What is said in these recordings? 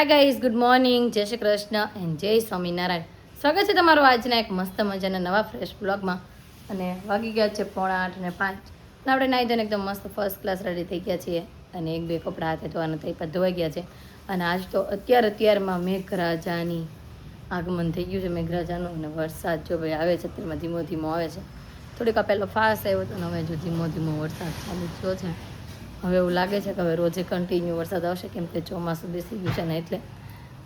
Hi guys, good morning, જય Shri Krishna and જય સ્વામિનારાયણ. સ્વાગત છે તમારું આજના એક મસ્ત મજાના નવા ફ્રેશ બ્લોગમાં. અને વાગી ગયા છે 4:08 અને 5 અને આપણે નાહી ધોઈને એકદમ મસ્ત ફર્સ્ટ ક્લાસ રેડી થઈ ગયા છીએ. અને એક બે કપડાં હાથે ધોવાના થઈ પણ ધોવાઈ ગયા છે. અને આજ તો અત્યારમાં મેઘરાજાની આગમન થઈ ગયું છે, મેઘરાજાનું. અને વરસાદ જો ભાઈ આવે છે, અત્યારમાં ધીમો ધીમો આવે છે. થોડીક આ પહેલો ફાસ્ટ આવ્યો હતો અને હવે જો ધીમો ધીમો વરસાદ ચાલુ થયો છે. હવે એવું લાગે છે કે હવે રોજે કન્ટિન્યુ વરસાદ આવશે, કેમ કે ચોમાસું બેસી ગયું છે ને એટલે.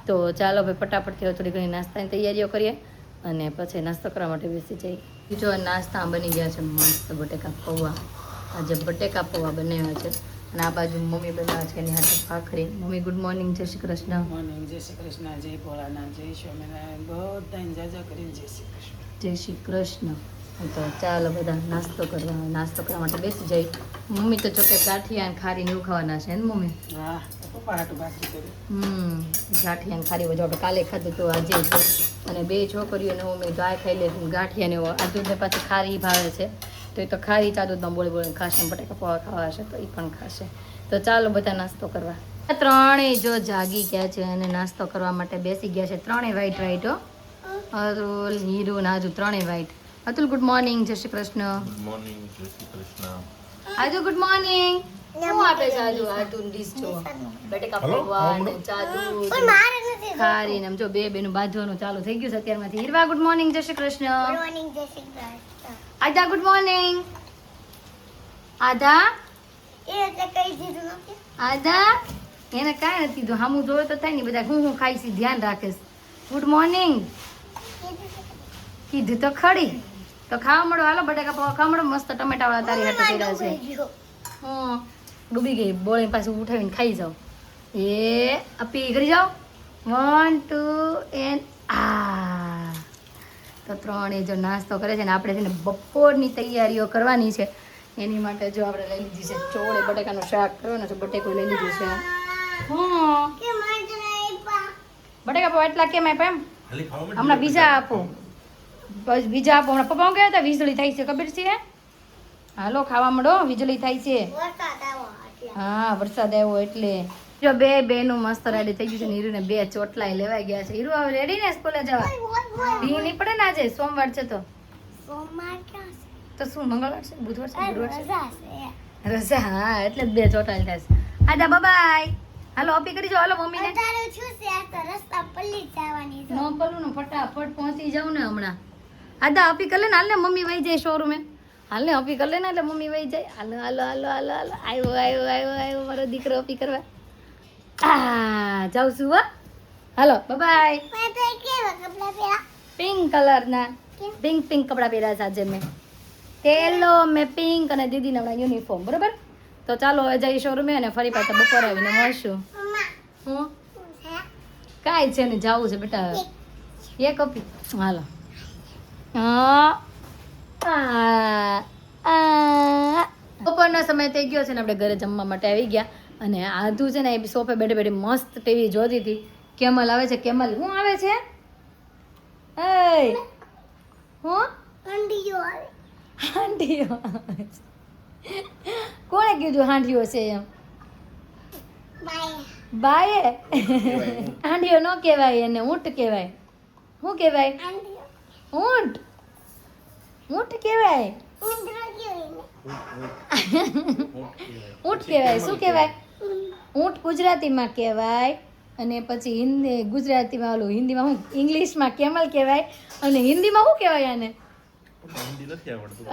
તો ચાલો ભાઈ ફટાફટથી હવે થોડી ઘણી નાસ્તાની તૈયારીઓ કરીએ અને પછી નાસ્તો કરવા માટે બેસી જઈએ. બીજો નાસ્તા બની ગયા છે મસ્ત બટેકા પૌવા. આજે બટેકા પૌવા બનાવ્યા છે અને આ બાજુ મમ્મી બનાવે છે એની હાથે ભાખરી. મમ્મી ગુડ મોર્નિંગ, જય શ્રી કૃષ્ણ. મોર્નિંગ, જય શ્રી કૃષ્ણ, જય ભોળાનાથ, જય સ્વામિનારાયણ, બધાને જાજા કરીને જય શ્રી કૃષ્ણ. જય શ્રી કૃષ્ણ. તો ચાલો બધા નાસ્તો કરવા માટે બેસી જઈ. મમ્મી તો ચોકે ગાંઠિયા અને ખારી ને એવું ખાવાના છે ને મમ્મી? હા, પપ્પા હાટું બાકી કર્યું. ગાંઠિયા ને ખારી બધું આપણે કાલે ખાધું તો આજે છે. અને બે છોકરીઓ ને મમ્મી તો આ ખાઈ લે ગાંઠિયા ને આદુને પાછી ખારી ભાવે છે, તો એ તો ખારી ચાદુમાં બોલી ખાશે. બટેકા પૌવા ખાવા હશે તો એ પણ ખાશે. તો ચાલો બધા નાસ્તો કરવા. ત્રણેય જો જાગી ગયા છે અને નાસ્તો કરવા માટે બેસી ગયા છે. ત્રણેય વાઈટ હો. અતુલ, હીરુ ને આજુ ત્રણેય વાઈટ. અતુલ ગુડ મોર્નિંગ, જય શ્રી કૃષ્ણ. ગુડ મોર્નિંગ, જય શ્રી કૃષ્ણ. આજુ ગુડ મોર્નિંગ. શું આપે છે આજુ? આજુ ડીશ જો બટેકા પૌવા ને ચાદુ ખારી ને જો બે બેનું બાંધવાનું ચાલુ થઈ ગયું છે અત્યારમાંથી. હીરવા ગુડ મોર્નિંગ, જય શ્રી કૃષ્ણ. આદા ગુડ મોર્નિંગ. આદા આદા એને કાંઈ નથી કીધું, હામું જોવે તો થાય ને બધા હું ખાઈ છે ધ્યાન રાખીશ. ગુડ મોર્નિંગ કીધું તો ખડી. તો ખાવા મળો, હાલો બટેકા પૌવા ખાવા મળો. મસ્ત ટમેટા વાળા તારી હાથે કર્યા છે. ડૂબી ગઈ બોળી પાછું ઉઠાવીને ખાઈ જાઓ. એ અપી કરી જાઓ. 1 2 એન્ડ આ. તો ત્રણે જો નાસ્તો કરે છે ને આપણે છે ને બપોરની તૈયારીઓ કરવાની છે. એની માટે જો આપણે લઈ લીધી છે ચોળે બટેકાનું શાક કરવાનું છે. બટેકું લઈ લીધું છે. બટેકા પૌવા એટલા કેમ આપ્યા એમ? હમણાં બીજા આપો, બસ બીજા આપો. હમણાં પપ્પા ગયા હતા, વીજળી થાય છે ખબર છે? હાલો ખાવા મળો, વીજળી થાય છે. હા વરસાદ આવ્યો એટલે. જો બે બેનું મસ્ત રેડી થઈ ગયું છે. હીરુને બે ચોટલાય લેવાઈ ગયા છે. હીરુ હવે રેડી ને સ્કૂલે જવા? ભી નહીં પડે ને, આજે સોમવાર છે તો શું મંગળવાર છે, બુધવાર છે, ગુરુવાર છે, રજા. હા એટલે બે ચોટાલ થશે. આદા બાય. હાલો અપી કરી જાઓ. હાલો મમ્મીને નો પલું ને ફટાફટ પહોંચી જાવ ને હમણાં. આદા અપી કરી લે ને, હાલ ને મમ્મી વહી જાય શોરૂમે. હાલ ને અપી કરી લે ને એટલે મમ્મી વહી જાય. હાલો હાલો હાલો હાલો હાલો. આવ્યો મારો દીકરો અપી કરવા. જાઉં છું હો. હાલો બાય. પિંક કલરના પિંક કપડાં પહેર્યા છે આજે મેં. તેલો મેં પિંક અને દીદીને હમણાં યુનિફોર્મ. બરોબર, તો ચાલો હવે જઈ શોરૂમે અને ફરી પાછા બપોર આવીને મળશું. હું કાંઈ છે ને જવું છે બેટા. એક અપી હાલો. બપોરનો સમય થઈ ગયો છે ને આપણે ઘરે જમવા માટે આવી ગયા. અને આધું છે ને એ સોફે બેઠે બેઠે મસ્ત ટીવી જોતી હતી. કેમલ આવે છે. કેમલ શું આવે છે? હું હાંડીઓ. કોણે કીધું હાંડીઓ છે એમ? બાએ. હાંડીઓ ન કહેવાય એને, ઊંટ કહેવાય. શું કહેવાય? ઊંટ. ઊંટ કહેવાય. ઊંટ કહેવાય. શું કહેવાય? ઊંટ ગુજરાતીમાં કહેવાય. અને પછી હિન્દી ગુજરાતીમાં ઓલું હિન્દીમાં શું, ઇંગ્લિશમાં કેમલ કહેવાય. અને હિન્દીમાં શું કહેવાય આને?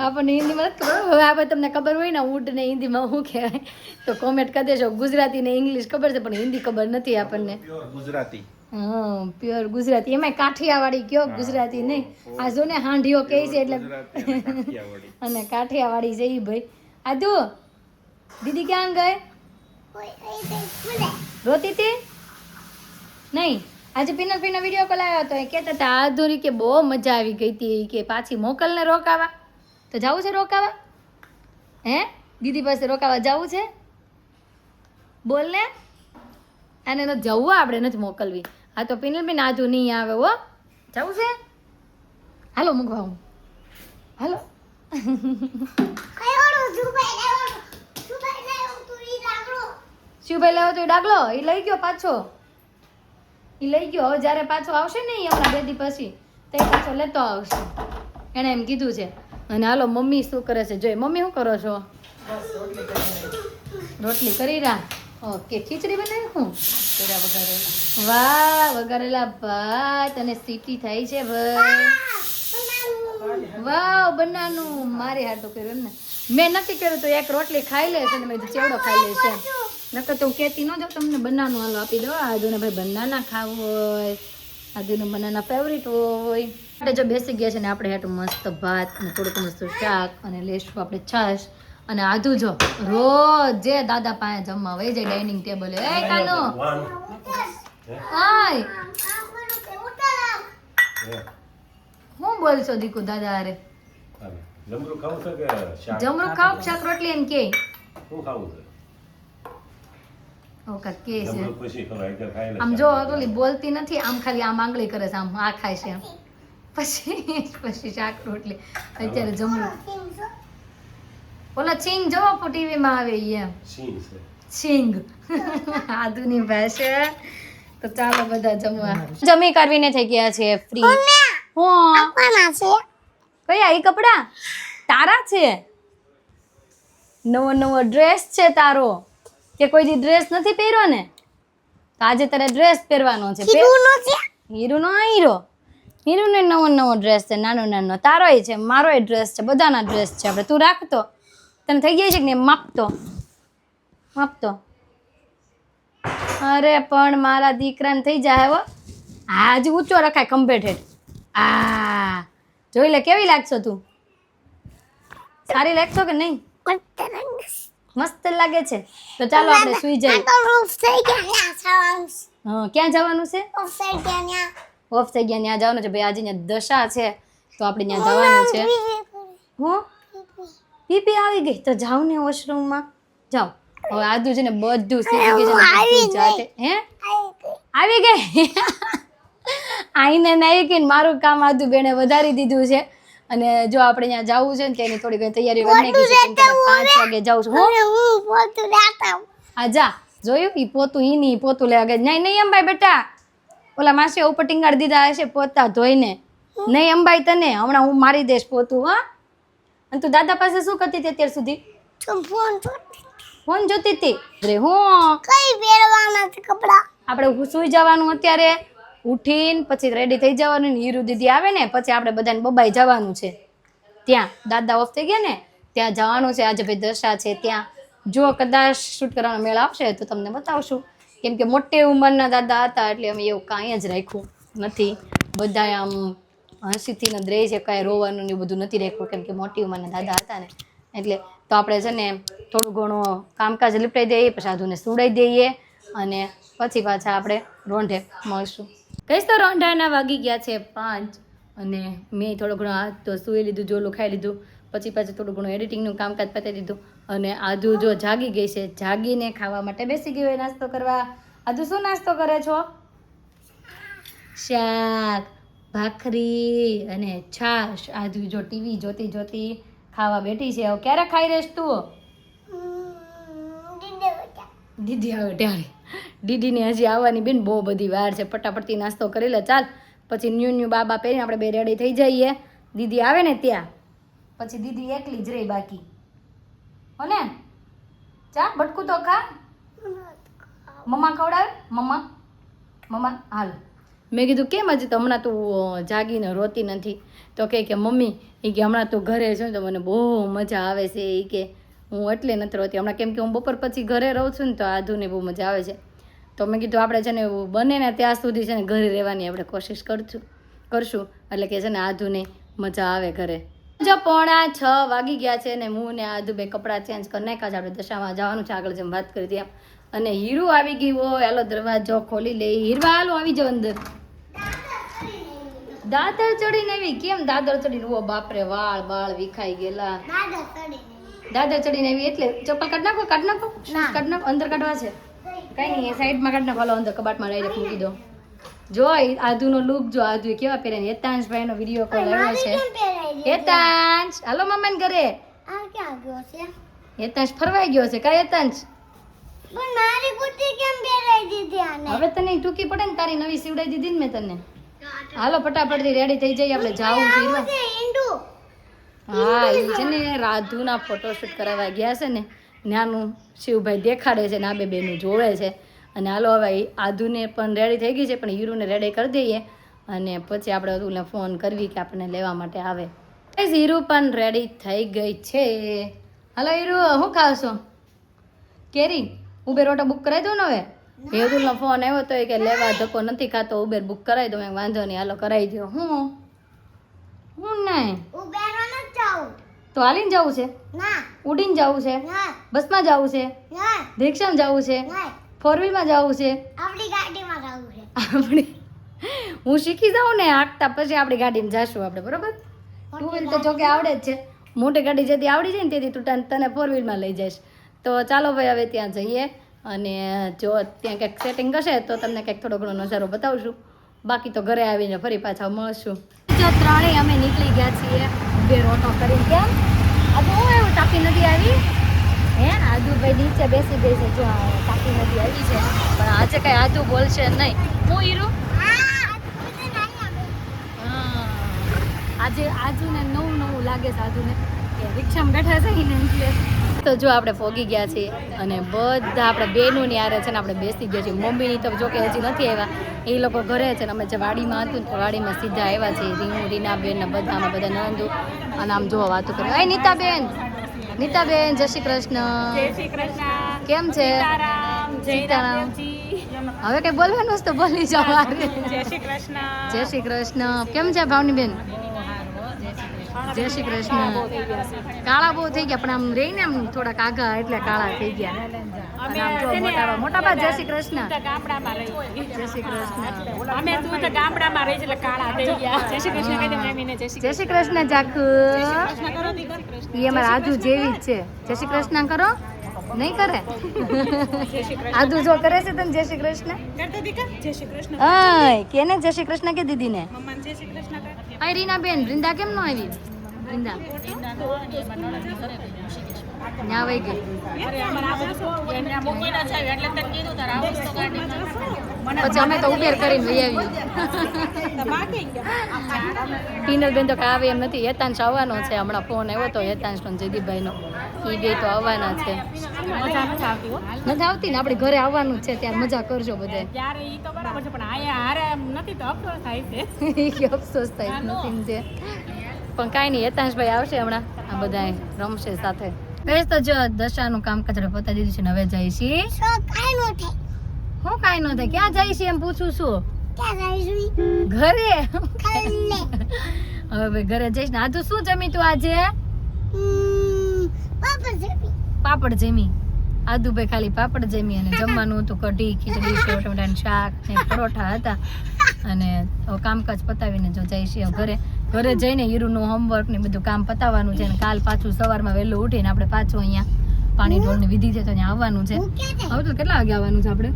આપણને હિન્દીમાં નથી ખબર. હવે આપણે તમને ખબર હોય ને ઊંટ ને હિન્દીમાં શું કહેવાય તો કોમેન્ટ કરી દેજો. ગુજરાતી ને ઇંગ્લિશ ખબર છે પણ હિન્દી ખબર નથી આપણને. ગુજરાતી. હા પ્યોર ગુજરાતી, એમાં કાઠિયાવાડી કયો ગુજરાતી નહીં. આ જો ને હાંડીઓ કહે છે એટલે અને કાઠિયાવાડી છે ઈ ભાઈ. આદુ દીદી ક્યાં ગઈ? રોતી હતી નહીં? આજે પિનલ વિડીયો કોલ આવ્યો હતો. એ કહેતા હતા આધુરી કે બહુ મજા આવી ગઈ હતી, કે પાછી મોકલને રોકાવા. તો જવું છે રોકાવા? હે દીદી પાસે રોકાવા જવું છે? બોલ ને. આને નથી જવું, આપણે નથી મોકલવી. આ તો પિનલબેન આધુ નહીં આવે હો. જવું છે? હાલો મૂકવા હું. હાલો શિવભાઈ લેવો તો એ ડાગલો એ લઈ ગયો પાછો. એ લઈ ગયો. હવે જ્યારે પાછો આવશે ને ઈ હમણાં 2 દી પછી તે પાછો લેતો આવશે. એણે એમ કીધું છે. અને હાલો મમ્મી શું કરે છે જોઈ. મમ્મી શું કરો છો? બસ રોટલી કરી રહી. રોટલી કરી રહ્યા. ઓકે, ખીચડી બનાવી હું? પેલા વઘારે વાહ, વઘારેલા ભાત અને સીટી થાય છે ભાઈ. વાવ, બનાનું મારી હાટું કર્યું એમ ને. મેં નક્કી કર્યું તો એક રોટલી ખાઈ લેશે ને મેં કીધું ચેવડો ખાઈ લેશે એમ. નકર તો હું કહેતી ન જાઉં તમને બનાનું હાલો આપી દો. આદુને ભાઈ બનાના ખાવું હોય, આદુનું બનાના ફેવરિટ હોય. આપણે જો બેસી ગયા છે ને આપણે હાટું મસ્ત ભાત અને થોડુંક મસ્ત શાક અને લેશું આપણે છાશ. અને આદુ જો રોજ જે દાદા પાસે જમવા વહી જાય ડાઇનિંગ ટેબલે. એ કાનો આય હું બોલશો દીકુ દાદા હારે? જમરૂ ખાવું છે કે શાક? જમરૂ ખાવ શાક રોટલી એમ કે શું ખાવું છે? ઓકા કે છે જમરૂ પછી ખવાય કે ખાઈ લે. આમ જો ઓલી બોલતી નથી, આમ ખાલી આમ આંગળી કરે છે, આમ આ ખાય છે એમ. પછી શાક રોટલી. અત્યારે જમરૂ ઓલા છીંગ જો ટીવી માં આવે ઈ એમ સિંહ છે. છીંગ આદુની ભાષા. તો ચાલો બધા જમવા. જમી કરવીને થઈ ગયા છે ફ્રી. હું કયા ઈ કપડા તારા છે? નવો નવો ડ્રેસ છે તારો કે કોઈ દી ડ્રેસ નથી પહેર્યો ને? તો આજે તારે ડ્રેસ પહેરવાનો છે. હીરુનો હીરો હીરુને નવો નવો ડ્રેસ છે, નાનો નાનો. તારોય છે, મારોય ડ્રેસ છે, બધાના ડ્રેસ છે. આપણે તું રાખતો તને થઈ જાય છે કે નહીં? માપતો. અરે પણ મારા દીકરાને થઈ જાય હો. હા, હજી ઊંચો રખાય ખંભે ઠેઠ. આ જોઈ લે કેવી લાગશો તું? સારી લાગશો કે નહીં? મસ્ત લાગે છે. તો ચાલો આપણે સુઈ જઈએ. હા, ક્યાં જવાનું છે? ઓફ થઈ ગયા ત્યાં જવાનું છે ભાઈ. આજે ત્યાં દશા છે તો આપણે ત્યાં જવાનું છે. હું પીપી આવી ગઈ તો જાવ ને વોશરૂમમાં જાવ. હવે આદુ છે ને બધું શીખી ગઈ છે ને બધું જાતે. હે આવી ગઈ? આઈને નાઈ ગઈ. મારું કામ આદુ બેને વધારી દીધું છે. અને જો આપણે ત્યાં જવું છે ને તેની થોડી ઘણી તૈયારી કરી નાખી છે કેમ કે 5 વાગે જાઉં છું. આ જા જોયું ઈ પોતું ઈ ની પોતું લેવા ગઈ. નહીં નહીં અંબાઈ બેટા, ઓલા માસી ઉપર ટીંગાડી દીધા હશે પોતા ધોઈને. નહીં અંબાઈ તને હમણાં હું મારી દઈશ પોતું. હા, અને તું દાદા પાસે શું કરતી હતી અત્યાર સુધી? ફોન જોતી હતી. અરે હું આપણે સુઈ જવાનું અત્યારે. ઉઠીને પછી રેડી થઈ જવાનું. હીરુ દીદી આવે ને પછી આપણે બધાને બબાઈ જવાનું છે. ત્યાં દાદા ઓફ થઈ ગયા ને ત્યાં જવાનું છે. આજે ભાઈ દશા છે ત્યાં. જો કદાચ શૂટ કરવાનો મેળ આવશે તો તમને બતાવશું. કેમ કે મોટી ઉંમરના દાદા હતા એટલે અમે એવું કાંઈ જ રાખ્યું નથી. બધા આમ હસીથી ન રહે છે, કાંઈ રોવાનું ને એવું બધું નથી રાખ્યું કેમ કે મોટી ઉંમરના દાદા હતા ને એટલે. તો આપણે છે ને થોડું ઘણું કામકાજ લીપટાઈ દઈએ, પછી સાધુને સુડાઈ દઈએ અને પછી પાછા આપણે રોંઢે મળશું. કહીશ તો રોંઢાના વાગી ગયા છે 5 અને મેં થોડો ઘણો હાથ તો સૂઈ લીધું, જોલું ખાઈ લીધું. પછી પાછું થોડું ઘણું એડિટિંગનું કામકાજ પતાવી દીધું. અને આદુ જો જાગી ગઈ છે, જાગીને ખાવા માટે બેસી ગઈ હોય નાસ્તો કરવા. આદુ શું નાસ્તો કરે છો? શાક ભાખરી અને છાશ. આદુ જો ટીવી જોતી જોતી ખાવા બેઠી છે. હવે ક્યારે ખાઈ રહીશ તું? દીદી આવે ત્યારે. દીદીને હજી આવવાની બેન બહુ બધી વાર છે. ફટાફટથી નાસ્તો કરી લે ચાલ. પછી ન્યુ બાબા પહેરીને આપણે બે રેડી થઈ જઈએ. દીદી આવે ને ત્યાં પછી દીદી એકલી જ રહી બાકી. હો ને? ચા બટકું તો ખા. મમ્મા ખવડાવે? મમ્મા હાલ. મેં કીધું કેમ હજી તો હમણાં તું જાગીને રોતી નથી? તો કે મમ્મી એ કે હમણાં તું ઘરે છું ને તો મને બહુ મજા આવે છે. એ કે હું એટલે નથી રોતી હમણાં કેમ કે હું બપોર પછી ઘરે રહું છું ને તો આધુને બહુ મજા આવે છે. તો મેં કીધું આપણે છે ને એવું બને ને ત્યાં સુધી છે ને ઘરે રહેવાની આપણે કોશિશ કરશું એટલે કે છે ને આધુને મજા આવે ઘરે. જો 5:45 વાગી ગયા છે ને હું ને આધુ બે કપડાં ચેન્જ કરી નાખ્યા છે. આપણે દશામાં જવાનું છે આગળ જેમ વાત કરી હતી એમ. અને હીરુ આવી ગઈ હોય. હાલો દરવાજો ખોલી લે. હીરવા હાલો આવી જાવ અંદર. દાદર ચડીને આવી? કેમ દાદર ચડીને? ઓ બાપરે વાળ વિખાઈ ગયેલા. દાદર ચડીને આવી એટલે ચપ્પલ કાઢ નાખો અંદર કાઢવા છે. કઈ નહીં સાઈડમાં કાઢ નાખો. હાલો અંદર કબાટમાં ડાયરેક્ટ મૂકી દો. જો આધુનો લુક જો આધુ કેવા પહેરે. હેતાંશભાઈનો વિડીયો કોલ આવ્યો છે. હેતાંશ હાલો મમ્માને ઘરે. હેતાંશ ફરવાઈ ગયો છે. કઈ હેતાંશ? પણ મારી કુર્તી કેમ પહેરાઈ દીધી આને હવે તને ટૂંકી પડે ને તારી નવી સીવડાઈ દીધી ને મેં તને હાલો ફટાફટ રેડી થઈ જઈએ આપણે જાવું છે હીરવા. છે ઈંડુ હા એ છે ને રાધુના ફોટોશૂટ કરાવવા ગયા છે ને નાનું શિવભાઈ દેખાડે છે ને આ બે બેનું જોવે છે અને હાલો હવે આધુને પણ રેડી થઈ ગઈ છે પણ હીરુને રેડી કરી દઈએ અને પછી આપણે ઓલુને ફોન કરવી કે આપણને લેવા માટે આવે. ગાઈસ હીરુ પણ રેડી થઈ ગઈ છે. હાલો હીરુ શું ખાવશો? કેરી ઉબેર ઓટો બુક કરાવી દઉં ને હવે હેદુલનો ફોન આવ્યો તો એ કે લેવા ધક્કો નથી ખાતો ઉબેર બુક કરાવી દો. મેં વાંધો નહીં હાલો કરાવી દો. હું નહીં ઉબેરો ન જાઉં તો હાલીને જવું છે, ના ઉડીને જવું છે, ના બસમાં જવું છે, ના રિક્ષામાં જવું છે, ના ફોર વ્હીલમાં જવું છે. આપણી ગાડીમાં જવું છે આપણે હું શીખી જાઉં ને હાંકતા પછી આપણી ગાડીમાં જાશું આપણે બરોબર. ટુ વ્હીલ તો જોકે આવડે જ છે, મોટી ગાડી જેથી આવડી જાય ને તેથી તું તને ફોર વ્હીલમાં લઈ જઈશ. તો ચાલો ભાઈ હવે ત્યાં જઈએ અને જો ત્યાં કંઈક સેટિંગ હશે તો તમને કંઈક થોડો ઘણો નજારો બતાવશું. બાકી તો ઘરે આવીને ફરી પાછા મળશું. જો ત્રણેય અમે નીકળી ગયા છીએ ઉબેર ઓટો કરીને. કેમ આજે હું એવું તાપી નદી આવી હે આદુભાઈ નીચે બેસી ગઈ છે. જો તાપી નદી આવી છે પણ આજે કઈ આદુ બોલશે નહીં. હું હીરુ આજે આજુને નવું નવું લાગે છે આદુને કે રિક્ષામાં બેઠા છે ને એટલે. તો જો આપણે પોગી ગયા છીએ અને બધા આપણે બેનું ની આરે છે ને આપણે બેસી ગયા છીએ. મમ્મીની તો જો કે હજી નથી આવ્યા, એ લોકો ઘરે છે ને અમે જે વાડીમાં હતું ને તો વાડીમાં સીધા આવ્યા છે. રીંગુ રીનાબેન ને બધા અમે બધા નણંદુ અને આમ જોવા વાતો કરે. અય નીતાબેન, નીતાબેન જય શ્રી કૃષ્ણ. કેમ છે? સીતારામ. હવે કઈ બોલવાનું છે તો બોલી જાઓ. જય શ્રી કૃષ્ણ. કેમ છે ભાવનીબેન? જય શ્રી કૃષ્ણ. કાળા બહુ થઈ ગયા પણ આમ રહીને આમ થોડા કાગા એટલે કાળા થઈ ગયા. અને આમ જો મોટા બા જય શ્રી કૃષ્ણ. જય શ્રી કૃષ્ણ. જય શ્રી કૃષ્ણ જાખુ. એ અમારા આદુ જેવી જ છે. જય શ્રી કૃષ્ણ કરો. નહીં કરે આદુ જો કરે છે તને જય શ્રી કૃષ્ણ. કેને જય શ્રી કૃષ્ણ કે દીદી ને? અય રીના બેન વૃંદા કેમ નો આવી? વૃંદા ન્યા વઈ ગઈ. પછી અમે તો ઉબેર કરીને વહી આવી. પિનલ બેન તો કઈ આવે એમ નથી. હેતાંશ આવવાનો છે, હમણાં ફોન આવ્યો તો હેતાંશ નો જયદીપભાઈ નો. એ બે તો આવવાના છે. નથી આવતી ને આપણે ઘરે આવવાનું જ છે ત્યારે મજા કરજો બધે. અફસોસ થાય નથી જે પણ કાંઈ નહીં. હેતાંશભાઈ આવશે હમણાં, આ બધા રમશે સાથે. કહીશ તો જો દશાનું કામ કચરો પતાવી દીધું છે ને હવે જાય છે. શું કાઈ નો થાય? હું કાંઈ ન થાય. ક્યાં જાય છે એમ પૂછું છું? ક્યાં જઈશું? ઘરે. ખાલે હવે ભાઈ ઘરે જઈશ ને. આજુ શું જમી તું આજે? પાપા જેવી પાપડ જમી. આદુભાઈ ખાલી પાપડ જમી અને જમવાનું હતું કઢી, ખીચડી, સેવ ટમેટાનું શાક ને પરોઠા હતા. અને કામકાજ પતાવીને જો જાય છે ઘરે. ઘરે જઈને હીરુનું હોમવર્ક ને બધું કામ પતાવવાનું છે. અને કાલ પાછું સવારમાં વહેલું ઉઠીને આપણે પાછું અહીંયા પાણી ઢોળની વિધિ છે તો અહીંયા આવવાનું છે. હવે તો કેટલા વાગે આવવાનું છે આપણે?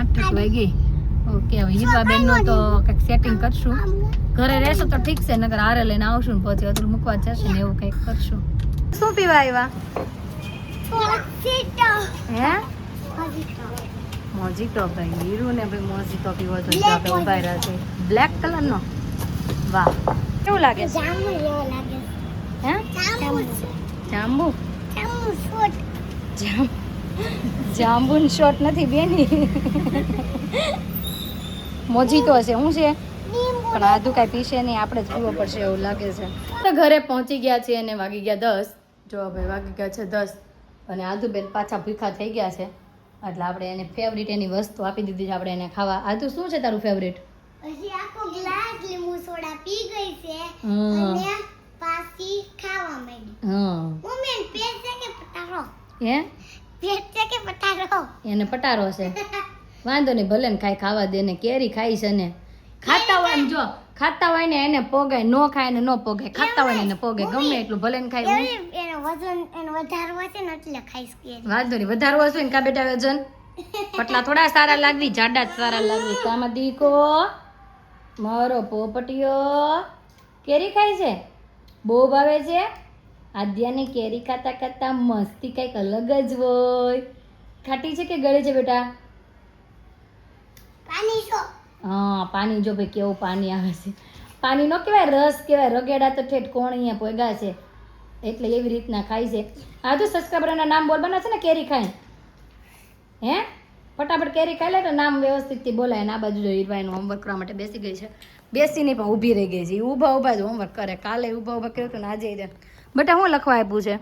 8 વાગે. ઓકે હવે હિબાબેન નું તો કંઈક સેટિંગ કરશું. ઘરે રહેશો તો ઠીક છે, નકર હારે લઈને આવશું ને પછી અધૂરું મૂકવા જશે ને એવું કંઈક કરશું. શું પીવા આવ્યા? હે મોજીટો. ભાઈ હીરુ ને ભાઈ મોજીટો પીવો તો આપણે ઉભા રહ્યા છે. બ્લેક કલર નો. વાહ કેવું લાગે છે? જાંબુ જેવો લાગે હે જાંબુ? જાંબુ શોટ જાંબુન શોટ નથી બેની. મોજીટો છે. શું છે? પણ આધું કાંઈ પીશે નહીં, આપણે જ પીવો પડશે એવું લાગે છે. તો ઘરે પહોંચી ગયા છીએ અને વાગી ગયા 10. જો ભાઈ વાગી ગયા છે 10 અને આધુબેન પાછા ભૂખા થઈ ગયા છે એટલે આપણે એને ફેવરિટ એની વસ્તુ આપી દીધી છે આપણે એને ખાવા. આધુ શું છે તારું ફેવરિટ? પછી આખો ગ્લાસ લીંબુ સોડા પી ગઈ છે અને પાછી ખાવા માંડી. મમ્મી પેટ છે કે પટારો? હે પેટ છે કે પટારો? એને પટારો છે. વાંધો નહીં ભલે ને ખાઈ ખાવા દે ને. કેરી ખાઈ છે ને. ખાતા હોય ને જો ખાતા હોય ને એને પોગાય, નો ખાય ને નો પોગાય. ખાતા હોય ને એને પોગાય ગમે એટલું ભલે ને ખાય. એનો વજન એનો વધારવો છે ને એટલે ખાઈશ કે વાંધો નહીં વધારવો હશે ને કા બેટા વજન પટલા થોડા સારા લાગવી, જાડા જ સારા લાગવી. કામાં દીકો મારો પોપટીયો કેરી ખાય છે, બહુ ભાવે છે. આદ્યાને કેરી ખાતા ખાતા મસ્તી કંઈક અલગ જ હોય. ખાટી છે કે ગળે છે બેટા? પાણી છો હા પાણી જો ભાઈ કેવું પાણી આવે છે. પાણી નો કહેવાય, રસ કહેવાય. રગેડા તો ઠેઠ કોણ અહીંયા પોગા છે એટલે એવી રીતના ખાય છે. આ તો સબસ્ક્રાઈબરના નામ બોલવાના છે ને કેરી ખાય. હે ફટાફટ કેરી ખાઈ લે તો નામ વ્યવસ્થિતથી બોલાય. અને આ બાજુ જો હીરવાઈનું હોમવર્ક કરવા માટે બેસી ગઈ છે. બેસીને પણ ઊભી રહી ગઈ છે. ઊભા ઊભા જ હોમવર્ક કરે. કાલે ઊભા ઊભા કર્યું હતું ને આજે બેટા શું લખવા આપ્યું છે?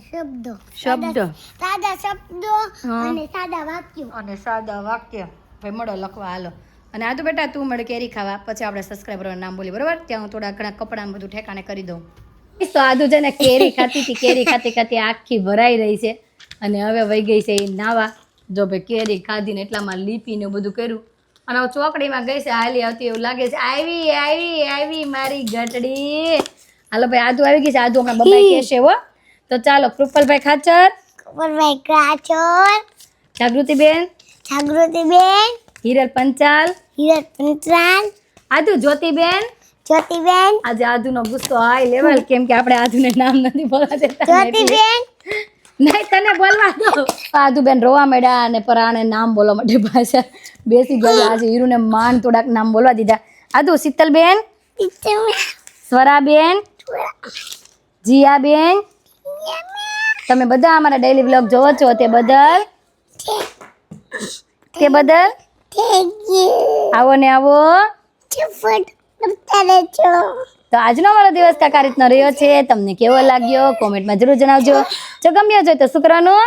શબ્દો શબ્દ સાદા શબ્દો હા. અને સાદા વાક્યો. અને સાદા વાક્ય. ભાઈ મળો લખવા હાલો. અને આ તો બેટા તું મળે કેરી ખાવા, પછી આપણે સબસ્ક્રાઈબરનું નામ બોલી બરોબર. ત્યાં હું થોડા ઘણા કપડાં બધું ઠેકાણે કરી દઉં. તો આદુ છે ને કેરી ખાતી હતી, કેરી ખાતી ખાતી આખી ભરાઈ રહી છે. અને હવે વહી ગઈ છે એ નાવા. જો ભાઈ કેરી ખાધીને એટલામાં લીપીને બધું કર્યું અને હવે ચોકડીમાં ગઈ છે. હાલી આવતી એવું લાગે છે. આવી આવી આવી મારી ગટડી. હાલો ભાઈ આદુ આવી ગઈ છે. આદુ હમણાં બબાઈ કહેશે હો. તો ચાલો કૃપલભાઈ ખાચર, કુંવરભાઈ કાચોર, જાગૃતિબેન, જાગૃતિબેન, હિરલ પંચાલ, હિરલ પંચાલ, આદુ જ્યોતિબેન. જ્યોતિબેન, આજે આદુનો ગુસ્સો હાઈ લેવલ, કેમ કે આપણે આદુને નામ નથી બોલવા દેતા ને એટલે. જ્યોતિબેન, નહીં તને બોલવા દો. આદુબેન રોવા મળ્યા અને પરાણે નામ બોલવા માટે પાછા બેસી ગયા. આજે હીરુને માંડ થોડાક નામ બોલવા દીધા. આદુ શીતલબેન, સ્વરાબેન, જીયાબેન, તમે બધા અમારા ડેઈલી વ્લોગ જોવો છો તે બદલ આવો ને આવો. તો આજનો અમારો દિવસ કાંઈક આ રીતનો રહ્યો છે. તમને કેવો લાગ્યો કોમેન્ટમાં જરૂર જણાવજો. જો ગમ્યો હોય તો શું કરવાનું?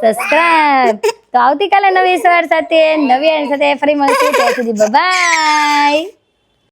સબસ્ક્રાઇબ. તો આવતીકાલે નવી સવાર સાથે નવી એન્ડ સાથે ફરી મળશું. ત્યાં સુધી બાય.